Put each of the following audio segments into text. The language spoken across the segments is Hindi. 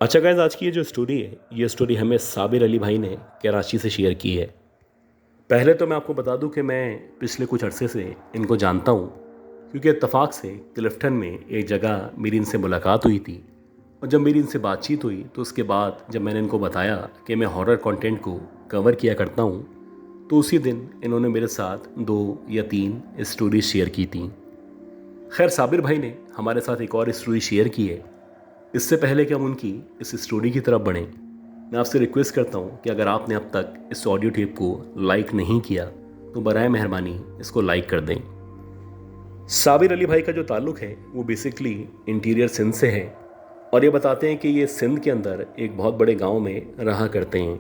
अच्छा गाइस, आज की ये जो स्टोरी है, ये स्टोरी हमें साबिर अली भाई ने कराची से शेयर की है। पहले तो मैं आपको बता दूं कि मैं पिछले कुछ अरसे से इनको जानता हूं, क्योंकि इत्तेफाक से क्लिफ्टन में एक जगह मेरी इनसे मुलाकात हुई थी। और जब मेरी इनसे बातचीत हुई तो उसके बाद जब मैंने इनको बताया कि मैं हॉरर कंटेंट को कवर किया करता हूं, तो उसी दिन इन्होंने मेरे साथ 2 या 3 स्टोरी शेयर की थी। खैर, साबिर भाई ने हमारे साथ एक और स्टोरी शेयर की है। इससे पहले कि हम उनकी इस स्टोरी की तरफ बढ़ें, मैं आपसे रिक्वेस्ट करता हूँ कि अगर आपने अब तक इस ऑडियो टेप को लाइक नहीं किया तो बराए मेहरबानी इसको लाइक कर दें। साबिर अली भाई का जो ताल्लुक है वो बेसिकली इंटीरियर सिंध से है, और ये बताते हैं कि ये सिंध के अंदर एक बहुत बड़े गांव में रहा करते हैं।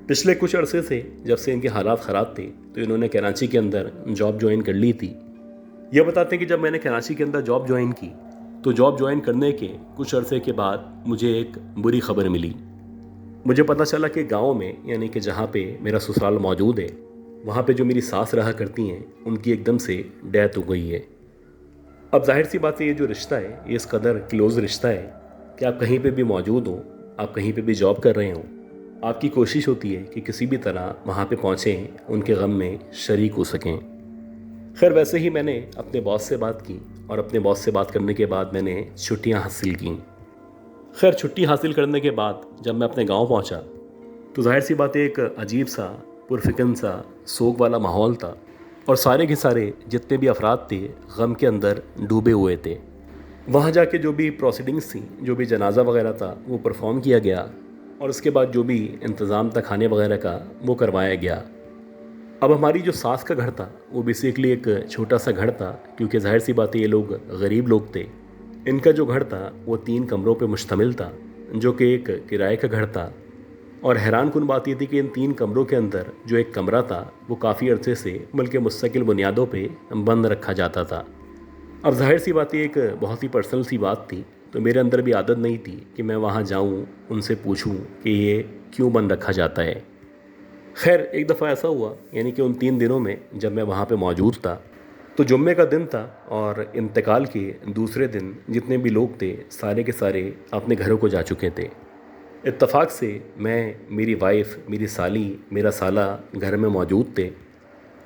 पिछले कुछ अरसे से जब से इनके हालात ख़राब थे तो इन्होंने कराची के अंदर जॉब ज्वाइन कर ली थी। ये बताते हैं कि जब मैंने कराची के अंदर जॉब ज्वाइन की तो जॉब ज्वाइन करने के कुछ अरसे के बाद मुझे एक बुरी खबर मिली। मुझे पता चला कि गांव में, यानी कि जहाँ पे मेरा ससुराल मौजूद है, वहाँ पे जो मेरी सास रहा करती हैं उनकी एकदम से डेथ हो गई है। अब जाहिर सी बात है, ये जो रिश्ता है ये इस कदर क्लोज़ रिश्ता है कि आप कहीं पे भी मौजूद हो, आप कहीं पे भी जॉब कर रहे हो, आपकी कोशिश होती है कि किसी भी तरह वहाँ पे पहुँचें, उनके गम में शरीक हो सकें। खैर, वैसे ही मैंने अपने बॉस से बात की, और अपने बॉस से बात करने के बाद मैंने छुट्टियाँ हासिल की। खैर, छुट्टी हासिल करने के बाद जब मैं अपने गांव पहुंचा तो जाहिर सी बात है, एक अजीब सा पुरफिकन सा सोग वाला माहौल था, और सारे के सारे जितने भी अफराद थे गम के अंदर डूबे हुए थे। वहाँ जाके जो भी प्रोसीडिंग्स थी, जो भी जनाजा वगैरह था वो परफॉर्म किया गया, और उसके बाद जो भी इंतज़ाम था खाने वगैरह का वो करवाया गया। अब हमारी जो सास का घर था वो बेसिकली एक छोटा सा घर था, क्योंकि जाहिर सी बात है ये लोग गरीब लोग थे। इनका जो घर था वो 3 कमरों पे मुश्तमिल था, जो कि एक किराए का घर था। और हैरान कुन बात ये थी कि इन 3 कमरों के अंदर जो एक कमरा था वो काफ़ी अरसे से बल्कि मुस्तकिल बुनियादों पे बंद रखा जाता था। अब जाहिर सी बात ये एक बहुत ही पर्सनल सी बात थी, तो मेरे अंदर भी आदत नहीं थी कि मैं वहाँ जाऊँ, उनसे पूछूँ कि ये क्यों बंद रखा जाता है। खैर, एक दफ़ा ऐसा हुआ, यानी कि उन 3 दिनों में जब मैं वहाँ पे मौजूद था, तो जुम्मे का दिन था, और इंतकाल के दूसरे दिन जितने भी लोग थे सारे के सारे अपने घरों को जा चुके थे। इत्तेफाक से मैं, मेरी वाइफ, मेरी साली, मेरा साला घर में मौजूद थे,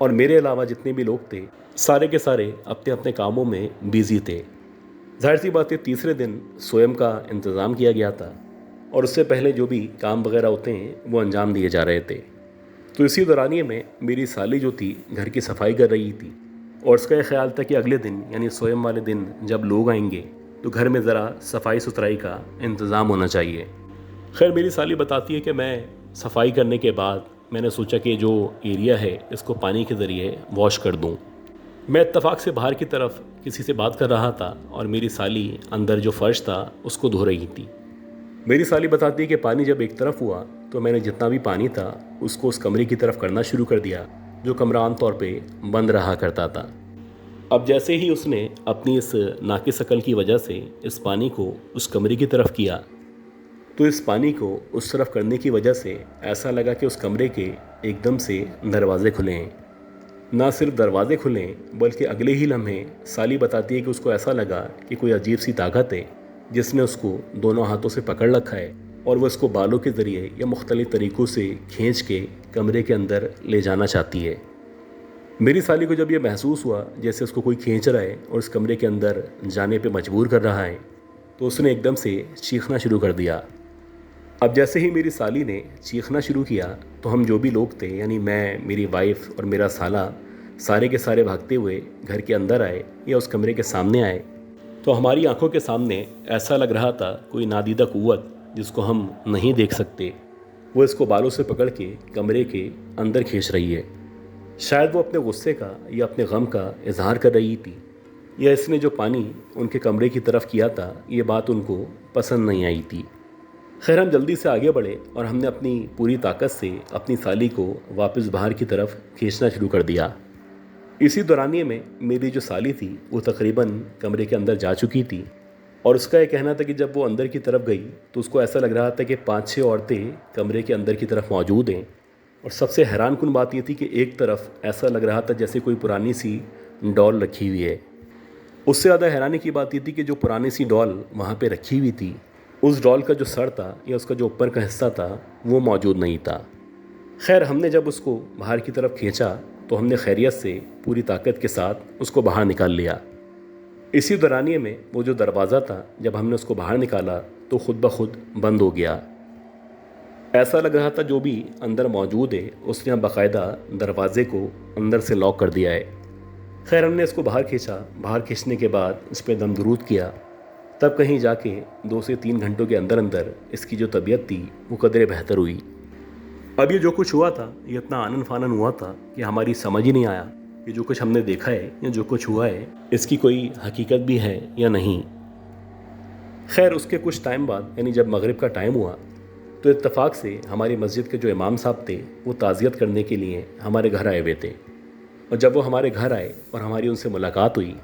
और मेरे अलावा जितने भी लोग थे सारे के सारे अपने अपने कामों में बिज़ी थे। जाहिर सी बात है, तीसरे दिन स्वयं का इंतज़ाम किया गया था, और उससे पहले जो भी काम वगैरह होते हैं वो अंजाम दिए जा रहे थे। तो इसी दौरानिए में मेरी साली जो थी घर की सफाई कर रही थी, और उसका यह ख्याल था कि अगले दिन यानी स्वयं वाले दिन जब लोग आएंगे तो घर में ज़रा सफाई सुथराई का इंतज़ाम होना चाहिए। खैर, मेरी साली बताती है कि मैं सफाई करने के बाद मैंने सोचा कि जो एरिया है इसको पानी के ज़रिए वॉश कर दूं। मैं इत्तेफाक से बाहर की तरफ किसी से बात कर रहा था, और मेरी साली अंदर जो फ़र्श था उसको धो रही थी। मेरी साली बताती है कि पानी जब एक तरफ हुआ तो मैंने जितना भी पानी था उसको उस कमरे की तरफ करना शुरू कर दिया, जो कमरा आमतौर पे बंद रहा करता था। अब जैसे ही उसने अपनी इस नाकिस अकल की वजह से इस पानी को उस कमरे की तरफ किया, तो इस पानी को उस तरफ करने की वजह से ऐसा लगा कि उस कमरे के एकदम से दरवाजे खुले हैं। ना सिर्फ दरवाजे खुले हैं, बल्कि अगले ही लम्हे साली बताती है कि उसको ऐसा लगा कि कोई अजीब सी ताकत है जिसने उसको दोनों हाथों से पकड़ रखा है, और वह इसको बालों के ज़रिए या मुख्तलिफ़ तरीक़ों से खींच के कमरे के अंदर ले जाना चाहती है। मेरी साली को जब यह महसूस हुआ जैसे उसको कोई खींच रहा है और उस कमरे के अंदर जाने पे मजबूर कर रहा है, तो उसने एकदम से चीखना शुरू कर दिया। अब जैसे ही मेरी साली ने चीखना शुरू किया तो हम जो भी लोग थे, यानी मैं, मेरी वाइफ और मेरा साला, सारे के सारे भागते हुए घर के अंदर आए या उस कमरे के सामने आए। तो हमारी आंखों के सामने ऐसा लग रहा था कोई नादीदा क़ुव्वत जिसको हम नहीं देख सकते, वो इसको बालों से पकड़ के कमरे के अंदर खींच रही है। शायद वो अपने गुस्से का या अपने गम का इजहार कर रही थी, या इसने जो पानी उनके कमरे की तरफ किया था ये बात उनको पसंद नहीं आई थी। खैर, हम जल्दी से आगे बढ़े और हमने अपनी पूरी ताकत से अपनी साली को वापस बाहर की तरफ खींचना शुरू कर दिया। इसी दौरानिए में मेरी जो साली थी वो तकरीबन कमरे के अंदर जा चुकी थी, और उसका यह कहना था कि जब वो अंदर की तरफ गई तो उसको ऐसा लग रहा था कि 5-6 औरतें कमरे के अंदर की तरफ मौजूद हैं। और सबसे हैरान कुन बात ये थी कि एक तरफ ऐसा लग रहा था जैसे कोई पुरानी सी डॉल रखी हुई है। उससे ज़्यादा हैरानी की बात ये थी कि जो पुरानी सी डॉल वहाँ पे रखी हुई थी उस डॉल का जो सर था या उसका जो ऊपर का हिस्सा था वो मौजूद नहीं था। खैर, हमने जब उसको बाहर की तरफ खींचा तो हमने खैरियत से पूरी ताकत के साथ उसको बाहर निकाल लिया। इसी दौरानिए में वो जो दरवाज़ा था, जब हमने उसको बाहर निकाला तो खुद ब खुद बंद हो गया। ऐसा लग रहा था जो भी अंदर मौजूद है उसने बाकायदा दरवाजे को अंदर से लॉक कर दिया है। खैर, हमने इसको बाहर खींचा। बाहर खींचने के बाद इस पर दम दुरूद किया। तब कहीं जाके 2 से 3 घंटों के अंदर अंदर इसकी जो तबीयत थी वो कदरे बेहतर हुई। अब ये जो कुछ हुआ था ये इतना आनन फानन हुआ था कि हमारी समझ ही नहीं आया कि जो कुछ हमने देखा है या जो कुछ हुआ है इसकी कोई हकीकत भी है या नहीं। खैर, उसके कुछ टाइम बाद यानी जब मगरिब का टाइम हुआ तो इत्तेफाक से हमारी मस्जिद के जो इमाम साहब थे वो ताज़ियत करने के लिए हमारे घर आए हुए थे। और जब वो हमारे घर आए और हमारी उनसे मुलाकात हुई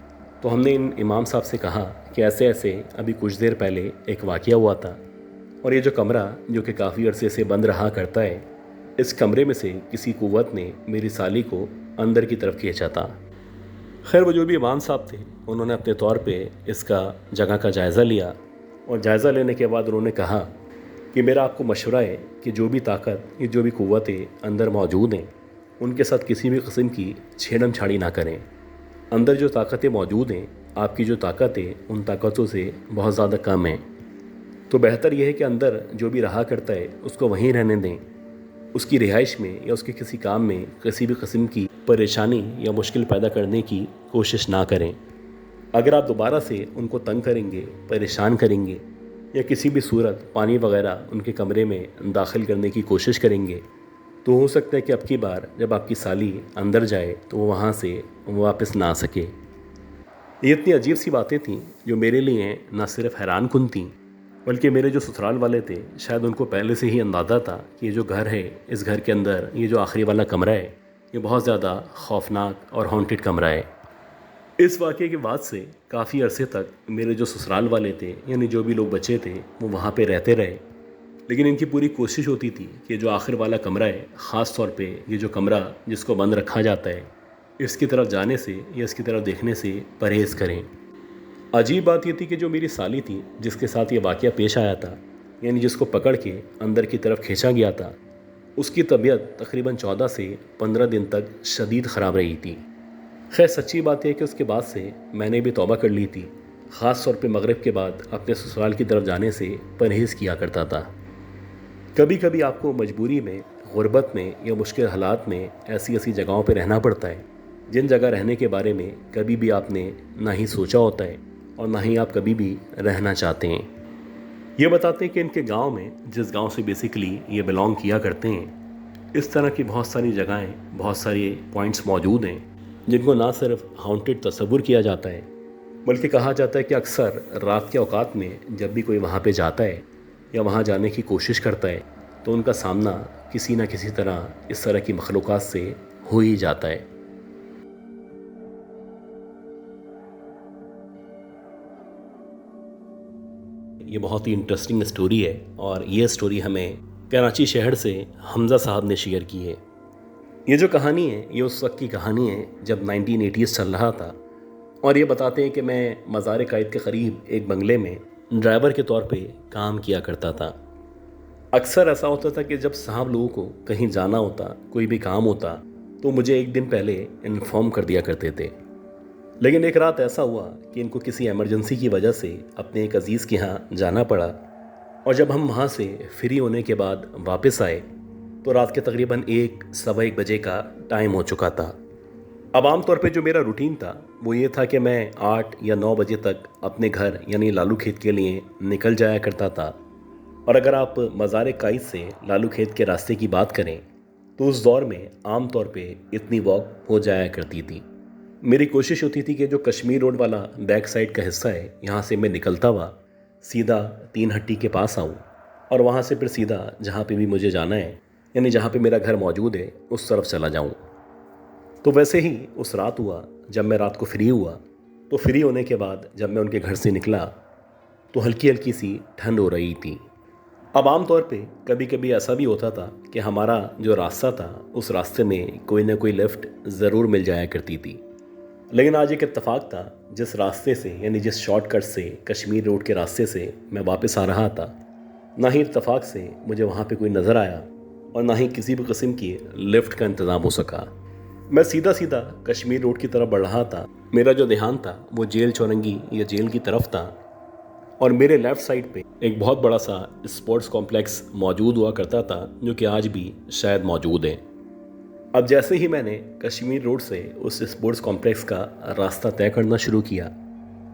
तो हमने इन इमाम साहब से कहा कि ऐसे ऐसे अभी कुछ देर पहले एक वाक़या हुआ था और ये जो कमरा जो कि काफ़ी अरसे से बंद रहा करता है, इस कमरे में से किसी कुव्वत ने मेरी साली को अंदर की तरफ खींचा था। खैर, वो जो भी इमाम साहब थे उन्होंने अपने तौर पे इसका जगह का जायज़ा लिया और जायज़ा लेने के बाद उन्होंने कहा कि मेरा आपको मशवरा है कि जो भी ताकत या जो भी कुव्वतें अंदर मौजूद हैं उनके साथ किसी भी किस्म की छेड़म छाड़ी ना करें। अंदर जो ताकतें मौजूद हैं, आपकी जो ताकत है उन ताकतों से बहुत ज़्यादा कम है। तो बेहतर यह है कि अंदर जो भी रहा करता है उसको वहीं रहने दें। उसकी रिहाइश में या उसके किसी काम में किसी भी किस्म की परेशानी या मुश्किल पैदा करने की कोशिश ना करें। अगर आप दोबारा से उनको तंग करेंगे, परेशान करेंगे या किसी भी सूरत पानी वगैरह उनके कमरे में दाखिल करने की कोशिश करेंगे तो हो सकता है कि अब की बार जब आपकी साली अंदर जाए तो वो वहाँ से वापस ना आ सके। ये इतनी अजीब सी बातें थीं जो मेरे लिए ना सिर्फ हैरान कुन थीं बल्कि मेरे जो ससुराल वाले थे शायद उनको पहले से ही अंदाज़ा था कि ये जो घर है, इस घर के अंदर ये जो आखिरी वाला कमरा है ये बहुत ज़्यादा खौफनाक और हॉन्टेड कमरा है। इस वाक़े के बाद से काफ़ी अरसे तक मेरे जो ससुराल वाले थे यानी जो भी लोग बचे थे वो वहाँ पे रहते रहे। लेकिन इनकी पूरी कोशिश होती थी कि जो आखिर वाला कमरा है, ख़ास तौर पे ये जो कमरा जिसको बंद रखा जाता है, इसकी तरफ जाने से या इसकी तरफ देखने से परहेज़ करें। अजीब बात ये थी कि जो मेरी साली थी जिसके साथ ये वाक़या पेश आया था यानी जिसको पकड़ के अंदर की तरफ खींचा गया था, उसकी तबीयत तकरीबन 14 से 15 दिन तक शदीद ख़राब रही थी। खैर, सच्ची बात है कि उसके बाद से मैंने भी तौबा कर ली थी। ख़ास तौर पे मगरिब के बाद अपने ससुराल की तरफ जाने से परहेज़ किया करता था। कभी कभी आपको मजबूरी में, गुर्बत में या मुश्किल हालात में ऐसी ऐसी जगहों पर रहना पड़ता है जिन जगह रहने के बारे में कभी भी आपने ना ही सोचा होता है और ना ही आप कभी भी रहना चाहते हैं। ये बताते हैं कि इनके गांव में, जिस गांव से बेसिकली ये बिलोंग किया करते हैं, इस तरह की बहुत सारी जगहें, बहुत सारे पॉइंट्स मौजूद हैं जिनको ना सिर्फ हाउंटेड तस्वुर किया जाता है बल्कि कहा जाता है कि अक्सर रात के औकात में जब भी कोई वहाँ पे जाता है या वहाँ जाने की कोशिश करता है तो उनका सामना किसी न किसी तरह इस तरह की मखलूक़ात से हो ही जाता है। ये बहुत ही इंटरेस्टिंग स्टोरी है और ये स्टोरी हमें कराची शहर से हमज़ा साहब ने शेयर की है। ये जो कहानी है ये उस वक्त की कहानी है जब 1980s चल रहा था और ये बताते हैं कि मैं मज़ार कायद के करीब एक बंगले में ड्राइवर के तौर पे काम किया करता था। अक्सर ऐसा होता था कि जब साहब लोगों को कहीं जाना होता, कोई भी काम होता, तो मुझे एक दिन पहले इन्फॉर्म कर दिया करते थे। लेकिन एक रात ऐसा हुआ कि इनको किसी इमरजेंसी की वजह से अपने एक अजीज़ के यहाँ जाना पड़ा और जब हम वहाँ से फ्री होने के बाद वापस आए तो रात के तकरीबन 1-1:15 बजे का टाइम हो चुका था। अब आम तौर पे जो मेरा रूटीन था वो ये था कि मैं 8 या 9 बजे तक अपने घर यानी लालू खेत के लिए निकल जाया करता था। और अगर आप मज़ार कायद से लालू खेत के रास्ते की बात करें तो उस दौर में आम तौर पे इतनी वॉक हो जाया करती थी। मेरी कोशिश होती थी कि जो कश्मीर रोड वाला बैक साइड का हिस्सा है यहाँ से मैं निकलता हुआ सीधा 3 हट्टी के पास आऊँ और वहाँ से फिर सीधा जहाँ पे भी मुझे जाना है यानी जहाँ पे मेरा घर मौजूद है उस तरफ चला जाऊँ। तो वैसे ही उस रात हुआ जब मैं रात को फ्री हुआ तो फ्री होने के बाद जब मैं उनके घर से निकला तो हल्की हल्की सी ठंड हो रही थी। अब आम तौर पे कभी कभी ऐसा भी होता था कि हमारा जो रास्ता था उस रास्ते में कोई ना कोई लिफ्ट ज़रूर मिल जाया करती थी। लेकिन आज एक इत्तेफाक था, जिस रास्ते से यानी जिस शॉर्टकट से कश्मीर रोड के रास्ते से मैं वापस आ रहा था, ना ही इत्तेफाक से मुझे वहाँ पे कोई नज़र आया और ना ही किसी भी किस्म की लिफ्ट का इंतज़ाम हो सका। मैं सीधा सीधा कश्मीर रोड की तरफ बढ़ रहा था। मेरा जो ध्यान था वो जेल चौरंगी या जेल की तरफ था और मेरे लेफ़्ट साइड पे एक बहुत बड़ा सा स्पोर्ट्स कॉम्प्लेक्स मौजूद हुआ करता था, जो कि आज भी शायद मौजूद है। अब जैसे ही मैंने कश्मीर रोड से उस स्पोर्ट्स कॉम्प्लेक्स का रास्ता तय करना शुरू किया,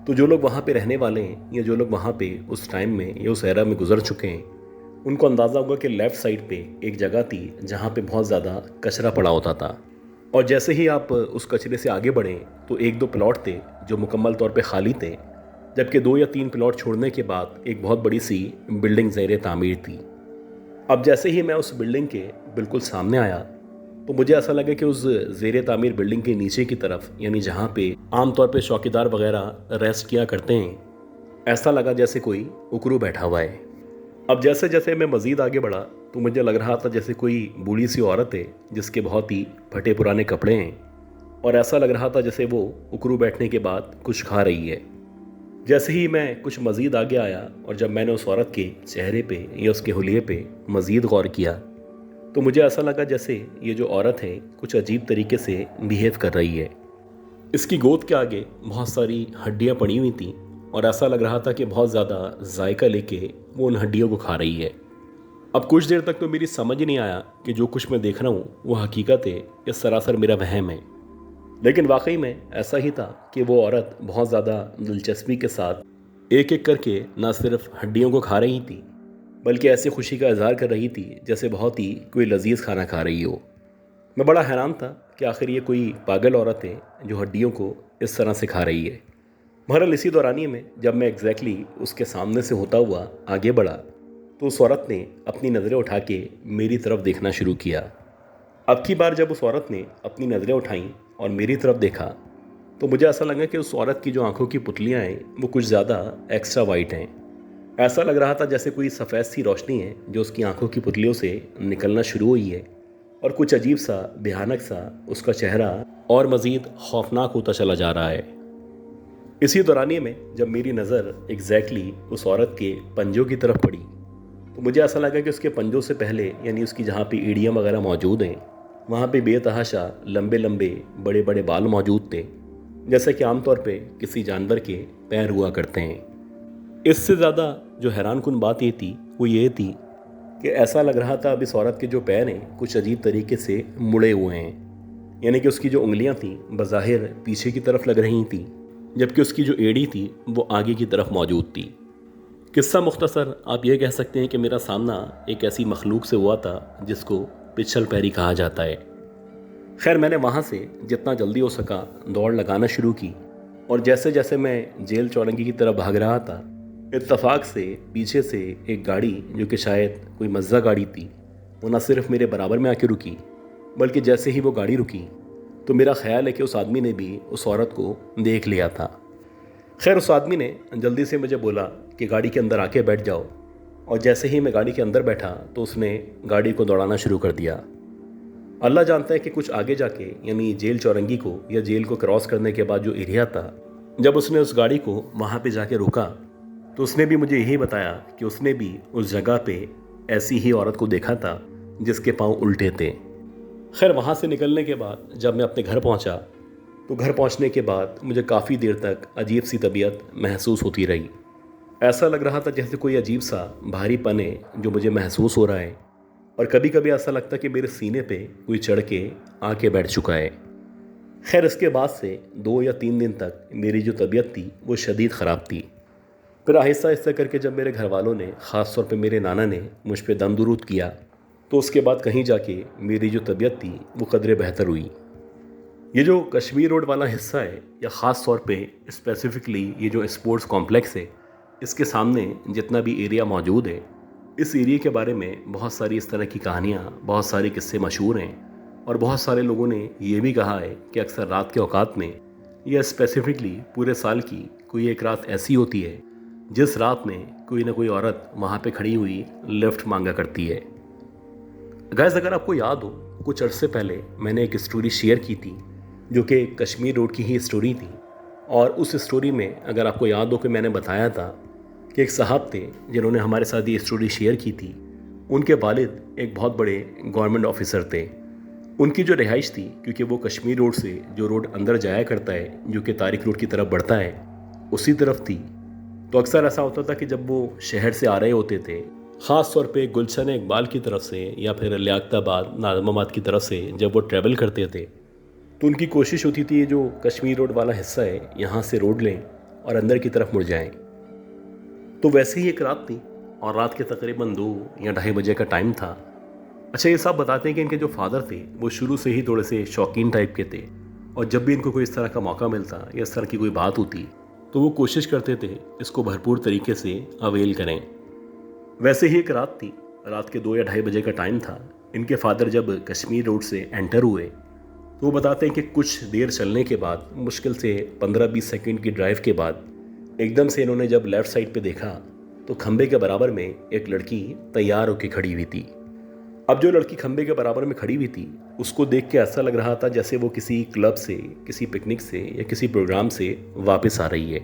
तो जो लोग वहाँ पे रहने वाले हैं या जो लोग वहाँ पे उस टाइम में या उस एरा में गुजर चुके हैं, उनको अंदाज़ा होगा कि लेफ़्ट साइड पे एक जगह थी जहाँ पे बहुत ज़्यादा कचरा पड़ा होता था। और जैसे ही आप उस कचरे से आगे बढ़ें तो एक दो प्लॉट थे जो मुकम्मल तौर पे खाली थे, जबकि 2 या 3 प्लॉट छोड़ने के बाद एक बहुत बड़ी सी बिल्डिंग ज़ेर तामीर थी। अब जैसे ही मैं उस बिल्डिंग के बिल्कुल सामने आया तो मुझे ऐसा लगा कि उस ज़ेर तामीर बिल्डिंग के नीचे की तरफ, यानी जहाँ पे आमतौर पे चौकीदार वगैरह रेस्ट किया करते हैं, ऐसा लगा जैसे कोई उकरू बैठा हुआ है। अब जैसे जैसे मैं मज़ीद आगे बढ़ा तो मुझे लग रहा था जैसे कोई बूढ़ी सी औरत है जिसके बहुत ही फटे पुराने कपड़े हैं और ऐसा लग रहा था जैसे वो उकरू बैठने के बाद कुछ खा रही है। जैसे ही मैं कुछ मज़ीद आगे आया और जब मैंने उस औरत के चेहरे पे या उसके हुलिये पे मज़ीद गौर किया तो मुझे ऐसा लगा जैसे ये जो औरत है कुछ अजीब तरीके से बिहेव कर रही है। इसकी गोद के आगे बहुत सारी हड्डियाँ पड़ी हुई थीं और ऐसा लग रहा था कि बहुत ज़्यादा जायका लेके वो उन हड्डियों को खा रही है। अब कुछ देर तक तो मेरी समझ ही नहीं आया कि जो कुछ मैं देख रहा हूँ वो हकीकत है या सरासर मेरा वहम है। लेकिन वाकई में ऐसा ही था कि वो औरत बहुत ज़्यादा दिलचस्पी के साथ एक एक करके ना सिर्फ हड्डियों को खा रही थी, बल्कि ऐसी खुशी का इजहार कर रही थी जैसे बहुत ही कोई लजीज खाना खा रही हो। मैं बड़ा हैरान था कि आखिर ये कोई पागल औरत है जो हड्डियों को इस तरह से खा रही है। बहरहाल इसी दौरानिए में जब मैं एग्जैक्टली उसके सामने से होता हुआ आगे बढ़ा तो उस औरत ने अपनी नज़रें उठा के मेरी तरफ देखना शुरू किया। अब की बार जब उस औरत ने अपनी नज़रें उठाईं और मेरी तरफ देखा तो मुझे ऐसा लगा कि उस औरत की जो आंखों की पुतलियाँ हैं वो कुछ ज़्यादा एक्स्ट्रा वाइट हैं। ऐसा लग रहा था जैसे कोई सफ़ेद सी रोशनी है जो उसकी आंखों की पुतलियों से निकलना शुरू हुई है और कुछ अजीब सा भयानक सा उसका चेहरा और मज़ीद खौफनाक होता चला जा रहा है। इसी दौरानिए में जब मेरी नज़र एग्जैक्टली उस औरत के पंजों की तरफ पड़ी तो मुझे ऐसा लगा कि उसके पंजों से पहले, यानी उसकी जहाँ पे एड़ियाँ वगैरह मौजूद हैं, वहाँ पे बेतहाशा लंबे लंबे बड़े बड़े बाल मौजूद थे, जैसे कि आमतौर पे किसी जानवर के पैर हुआ करते हैं। इससे ज़्यादा जो हैरानकुन बात ये थी वो ये थी कि ऐसा लग रहा था अब इस औरत के जो पैर हैं कुछ अजीब तरीके से मुड़े हुए हैं, यानी कि उसकी जो उंगलियां थीं बज़ाहिर पीछे की तरफ लग रही थीं, जबकि उसकी जो एड़ी थी वो आगे की तरफ मौजूद थी। किस्सा मुख्तसर आप ये कह सकते हैं कि मेरा सामना एक ऐसी मखलूक से हुआ था जिसको पिछल पैरी कहा जाता है। खैर, मैंने वहाँ से जितना जल्दी हो सका दौड़ लगाना शुरू की और जैसे जैसे मैं जेल चौरंगी की तरफ भाग रहा था, इत्तफाक से पीछे से एक गाड़ी जो कि शायद कोई मज़्ज़ा गाड़ी थी, वो न सिर्फ मेरे बराबर में आके रुकी, बल्कि जैसे ही वो गाड़ी रुकी तो मेरा ख्याल है कि उस आदमी ने भी उस औरत को देख लिया था। खैर, उस आदमी ने जल्दी से मुझे बोला कि गाड़ी के अंदर आके बैठ जाओ, और जैसे ही मैं गाड़ी के अंदर बैठा तो उसने गाड़ी को दौड़ाना शुरू कर दिया। अल्लाह जानता है कि कुछ आगे जाके, यानी जेल चौरंगी को या जेल को क्रॉस करने के बाद जो एरिया था, जब उसने उस गाड़ी को वहाँ पे जाके रोका तो उसने भी मुझे यही बताया कि उसने भी उस जगह पे ऐसी ही औरत को देखा था जिसके पाँव उल्टे थे। खैर, वहाँ से निकलने के बाद जब मैं अपने घर पहुँचा तो घर पहुँचने के बाद मुझे काफ़ी देर तक अजीब सी तबीयत महसूस होती रही। ऐसा लग रहा था जैसे कोई अजीब सा भारीपन है जो मुझे महसूस हो रहा है, और कभी कभी ऐसा लगता कि मेरे सीने पे कोई चढ़ के आके बैठ चुका है। खैर, इसके बाद से 2 या 3 दिन तक मेरी जो तबीयत थी वो शदीद ख़राब थी। फिर आहिस्ता आहिस्ता करके जब मेरे घर वालों ने, ख़ास तौर पे मेरे नाना ने मुझ पे दम दुरूद किया, तो उसके बाद कहीं जाके मेरी जो तबीयत थी वो कदरे बेहतर हुई। ये जो कश्मीर रोड वाला हिस्सा है, या ख़ास तौर पे स्पेसिफ़िकली ये जो स्पोर्ट्स कॉम्प्लेक्स है, इसके सामने जितना भी एरिया मौजूद है, इस एरिया के बारे में बहुत सारी इस तरह की कहानियाँ, बहुत सारे किस्से मशहूर हैं, और बहुत सारे लोगों ने ये भी कहा है कि अक्सर रात के औकात में या स्पेसिफ़िकली पूरे साल की कोई एक रात ऐसी होती है जिस रात में कोई ना कोई औरत वहाँ पे खड़ी हुई लिफ्ट मांगा करती है। गाइस, अगर आपको याद हो, कुछ अरसे पहले मैंने एक स्टोरी शेयर की थी जो कि कश्मीर रोड की ही स्टोरी थी। और उस स्टोरी में अगर आपको याद हो कि मैंने बताया था कि एक साहब थे जिन्होंने हमारे साथ ये स्टोरी शेयर की थी। उनके वालिद एक बहुत बड़े गवर्नमेंट ऑफिसर थे। उनकी जो रिहाइश थी, क्योंकि वो कश्मीर रोड से जो रोड अंदर जाया करता है जो कि तारिक रोड की तरफ बढ़ता है उसी तरफ थी। तो अक्सर ऐसा होता था कि जब वो शहर से आ रहे होते थे, ख़ास तौर पे गुलशन इकबाल की तरफ से या फिर लियाकताबाद नाज़िमाबाद की तरफ से जब वो ट्रैवल करते थे, तो उनकी कोशिश होती थी ये जो कश्मीर रोड वाला हिस्सा है यहाँ से रोड लें और अंदर की तरफ मुड़ जाएं। तो वैसे ही एक रात थी और रात के तकरीबन 2 या 2:30 बजे का टाइम था। अच्छा, ये सब बताते हैं कि इनके जो फादर थे वो शुरू से ही थोड़े से शौकीन टाइप के थे, और जब भी इनको कोई इस तरह का मौका मिलता या इस तरह की कोई बात होती तो वो कोशिश करते थे इसको भरपूर तरीके से अवेल करें। वैसे ही एक रात थी, रात के 2 या 2:30 बजे का टाइम था। इनके फादर जब कश्मीर रोड से एंटर हुए तो वो बताते हैं कि कुछ देर चलने के बाद, मुश्किल से 15-20 सेकंड की ड्राइव के बाद, एकदम से इन्होंने जब लेफ़्ट साइड पे देखा तो खंबे के बराबर में एक लड़की तैयार होकर खड़ी हुई थी। अब जो लड़की खंबे के बराबर में खड़ी हुई थी उसको देख के ऐसा लग रहा था जैसे वो किसी क्लब से, किसी पिकनिक से या किसी प्रोग्राम से वापस आ रही है।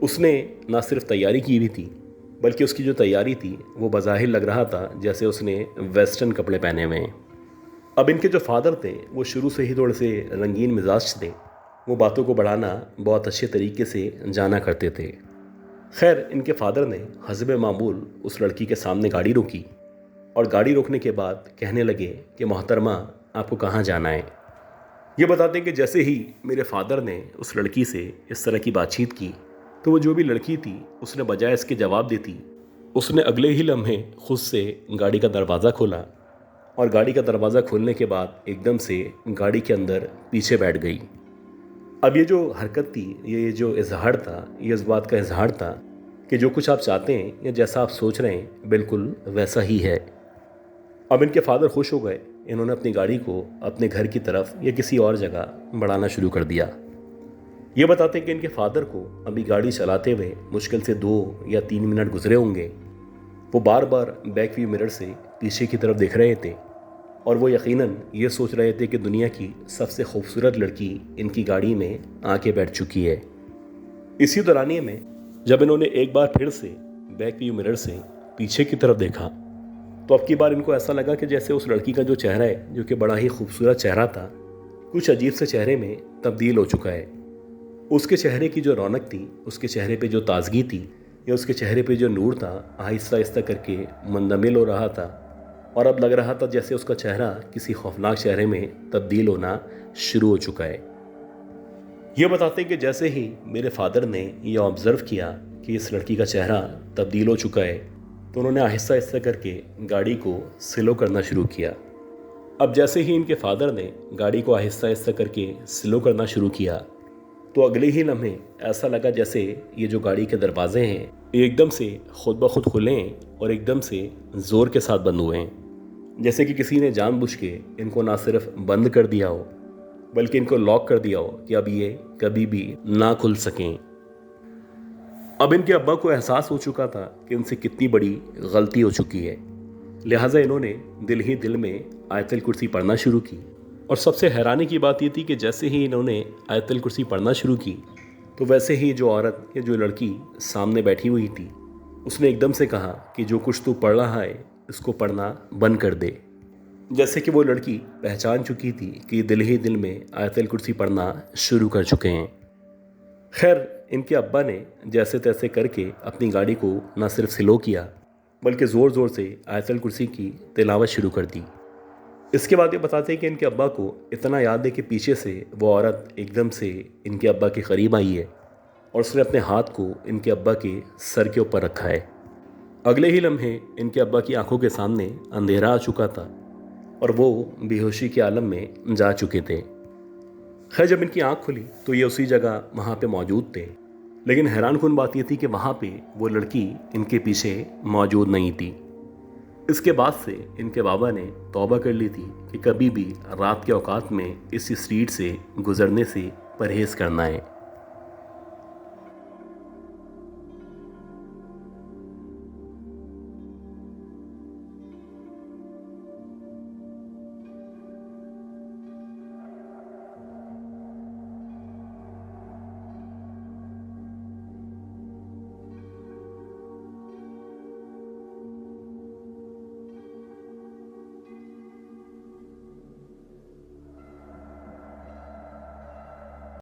उसने ना सिर्फ तैयारी की हुई थी बल्कि उसकी जो तैयारी थी वो बज़ाहिर लग रहा था जैसे उसने वेस्टर्न कपड़े पहने हुए हैं। अब इनके जो फादर थे वो शुरू से ही थोड़े से रंगीन मिजाज थे। वो बातों को बढ़ाना बहुत अच्छे तरीके से जाना करते थे। खैर, इनके फादर ने हस्ब मामूल उस लड़की के सामने गाड़ी रोकी और गाड़ी रोकने के बाद कहने लगे कि मोहतरमा, आपको कहाँ जाना है। ये बताते हैं कि जैसे ही मेरे फादर ने उस लड़की से इस तरह की बातचीत की तो वो जो भी लड़की थी उसने बजाय इसके जवाब देती, उसने अगले ही लम्हे खुद से गाड़ी का दरवाज़ा खोला और गाड़ी का दरवाज़ा खोलने के बाद एकदम से गाड़ी के अंदर पीछे बैठ गई। अब ये जो हरकत थी, ये जो इजहार था, ये इस बात का इजहार था कि जो कुछ आप चाहते हैं या जैसा आप सोच रहे हैं बिल्कुल वैसा ही है। अब इनके फादर खुश हो गए। इन्होंने अपनी गाड़ी को अपने घर की तरफ या किसी और जगह बढ़ाना शुरू कर दिया। ये बताते हैं कि इनके फादर को अभी गाड़ी चलाते हुए मुश्किल से 2 या 3 मिनट गुजरे होंगे। वो बार बार बैक व्यू मिरर से पीछे की तरफ देख रहे थे और वो यकीनन ये सोच रहे थे कि दुनिया की सबसे खूबसूरत लड़की इनकी गाड़ी में आके बैठ चुकी है। इसी दौरानिए में जब इन्होंने एक बार फिर से बैक व्यू मिरर से पीछे की तरफ देखा तो अब की बार इनको ऐसा लगा कि जैसे उस लड़की का जो चेहरा है, जो कि बड़ा ही खूबसूरत चेहरा था, कुछ अजीब से चेहरे में तब्दील हो चुका है। उसके चेहरे की जो रौनक थी, उसके चेहरे पे जो ताजगी थी या उसके चेहरे पे जो नूर था, आहिस्ता आहिस्ता करके मुंदमिल हो रहा था और अब लग रहा था जैसे उसका चेहरा किसी खौफनाक चेहरे में तब्दील होना शुरू हो चुका है। ये बताते हैं कि जैसे ही मेरे फादर ने यह ऑब्ज़र्व किया कि इस लड़की का चेहरा तब्दील हो चुका है तो उन्होंने आहिस्ता आहिस्ता करके गाड़ी को स्लो करना शुरू किया। अब जैसे ही इनके फादर ने गाड़ी को आहिस्ता आहिस्ता करके स्लो करना शुरू किया तो अगले ही लम्हे ऐसा लगा जैसे ये जो गाड़ी के दरवाजे हैं ये एकदम से खुद ब खुद खुले हैं और एकदम से ज़ोर के साथ बंद हुए हैं, जैसे कि किसी ने जानबूझ के इनको ना सिर्फ बंद कर दिया हो बल्कि इनको लॉक कर दिया हो कि अब ये कभी भी ना खुल सकें। अब इनके अब्बा को एहसास हो चुका था कि इनसे कितनी बड़ी गलती हो चुकी है, लिहाजा इन्होंने दिल ही दिल में आयतल कुर्सी पढ़ना शुरू की। और सबसे हैरानी की बात ये थी कि जैसे ही इन्होंने आयतल कुर्सी पढ़ना शुरू की तो वैसे ही जो औरत या जो लड़की सामने बैठी हुई थी उसने एकदम से कहा कि जो कुछ तू पढ़ रहा है इसको पढ़ना बंद कर दे। जैसे कि वो लड़की पहचान चुकी थी कि दिल ही दिल में आयतल कुर्सी पढ़ना शुरू कर चुके हैं। खैर, इनके अब्बा ने जैसे तैसे करके अपनी गाड़ी को न सिर्फ स्लो किया बल्कि ज़ोर ज़ोर से आयतल कुर्सी की तिलावत शुरू कर दी। इसके बाद ये बताते हैं कि इनके अब्बा को इतना याद है कि पीछे से वो औरत एकदम से इनके अब्बा के करीब आई है और उसने अपने हाथ को इनके अब्बा के सर के ऊपर रखा है। अगले ही लम्हे इनके अब्बा की आंखों के सामने अंधेरा आ चुका था और वो बेहोशी के आलम में जा चुके थे। खैर, जब इनकी आंख खुली तो ये उसी जगह वहाँ पे मौजूद थे, लेकिन हैरानकुन बात ये थी कि वहाँ पे वो लड़की इनके पीछे मौजूद नहीं थी। इसके बाद से इनके बाबा ने तौबा कर ली थी कि कभी भी रात के औकात में इस स्ट्रीट से गुजरने से परहेज़ करना है।